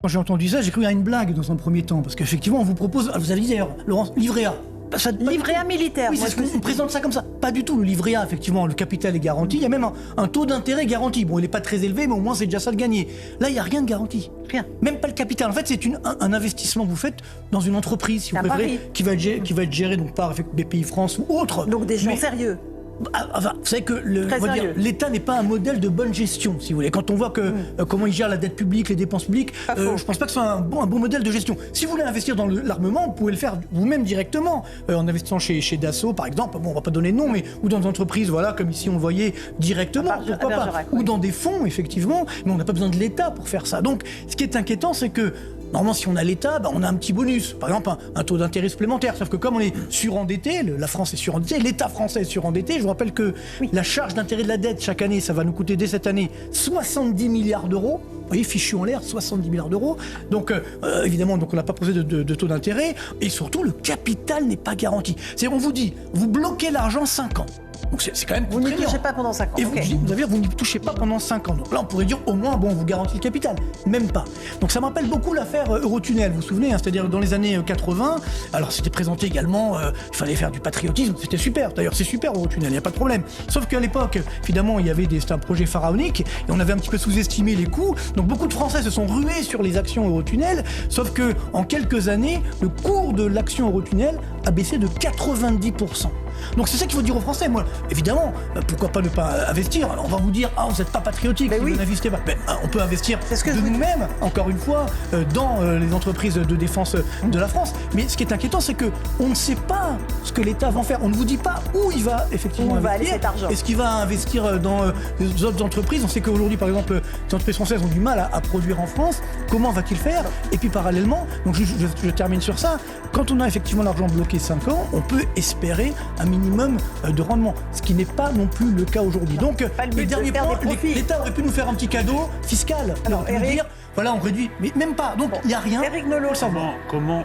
Quand j'ai entendu ça, j'ai cru à une blague dans un premier temps, parce qu'effectivement, on vous propose, vous avez dit d'ailleurs, Laurence, livret A. Livret A militaire. Oui, c'est ce qu'on présente ça comme ça. Pas du tout, le livret A, effectivement, le capital est garanti. Il y a même un taux d'intérêt garanti. Bon, il n'est pas très élevé, mais au moins c'est déjà ça de gagner. Là, il n'y a rien de garanti. Rien. Même pas le capital. En fait, c'est un investissement que vous faites dans une entreprise, si vous préférez, qui va être gérée donc, par BPI France ou autre. Donc des gens sérieux. Enfin, vous savez que l'État n'est pas un modèle de bonne gestion, si vous voulez. Quand on voit comment il gère la dette publique, les dépenses publiques, je pense pas que ce soit un bon modèle de gestion. Si vous voulez investir dans l'armement, vous pouvez le faire vous-même directement, en investissant chez Dassault, par exemple. Bon, on va pas donner de nom, mais ou dans des entreprises, voilà, comme ici on le voyait directement, pourquoi pas. Ou dans des fonds, effectivement, mais on n'a pas besoin de l'État pour faire ça. Donc, ce qui est inquiétant, c'est que normalement, si on a l'État, on a un petit bonus. Par exemple, un taux d'intérêt supplémentaire. Sauf que comme on est surendetté, la France est surendettée, l'État français est surendetté. Je vous rappelle que la charge d'intérêt de la dette chaque année, ça va nous coûter dès cette année 70 milliards d'euros. Vous voyez, fichu en l'air, 70 milliards d'euros. Donc, évidemment, on n'a pas posé de taux d'intérêt. Et surtout, le capital n'est pas garanti. On vous dit, vous bloquez l'argent 5 ans. Donc c'est quand même vous n'y touchez pas pendant 5 ans. Et vous n'y touchez pas pendant 5 ans. Donc là, on pourrait dire au moins, on vous garantit le capital. Même pas. Donc ça me rappelle beaucoup l'affaire Eurotunnel, vous vous souvenez, c'est-à-dire dans les années 80. Alors c'était présenté également, il fallait faire du patriotisme, c'était super. D'ailleurs, c'est super Eurotunnel, il n'y a pas de problème. Sauf qu'à l'époque, évidemment, c'était un projet pharaonique et on avait un petit peu sous-estimé les coûts. Donc beaucoup de Français se sont rués sur les actions Eurotunnel. Sauf que en quelques années, le cours de l'action Eurotunnel a baissé de 90%. Donc c'est ça qu'il faut dire aux Français. Moi, évidemment, pourquoi pas ne pas investir? Alors on va vous dire, vous n'êtes pas patriotique, vous n'investissez pas. On peut investir de nous-mêmes, encore une fois, dans les entreprises de défense de la France. Mais ce qui est inquiétant, c'est qu'on ne sait pas ce que l'État va en faire. On ne vous dit pas où il va effectivement investir. Est-ce qu'il va investir dans les autres entreprises? On sait qu'aujourd'hui, par exemple, les entreprises françaises ont du mal à produire en France. Comment va-t-il faire? Et puis parallèlement, donc je termine sur ça, quand on a effectivement l'argent bloqué 5 ans, on peut espérer un minimum de rendement, ce qui n'est pas non plus le cas aujourd'hui. Donc, les derniers points, l'État aurait pu nous faire un petit cadeau fiscal. Alors, dire, voilà, on réduit, mais même pas. Donc, il n'y a rien. Éric Nolot, comment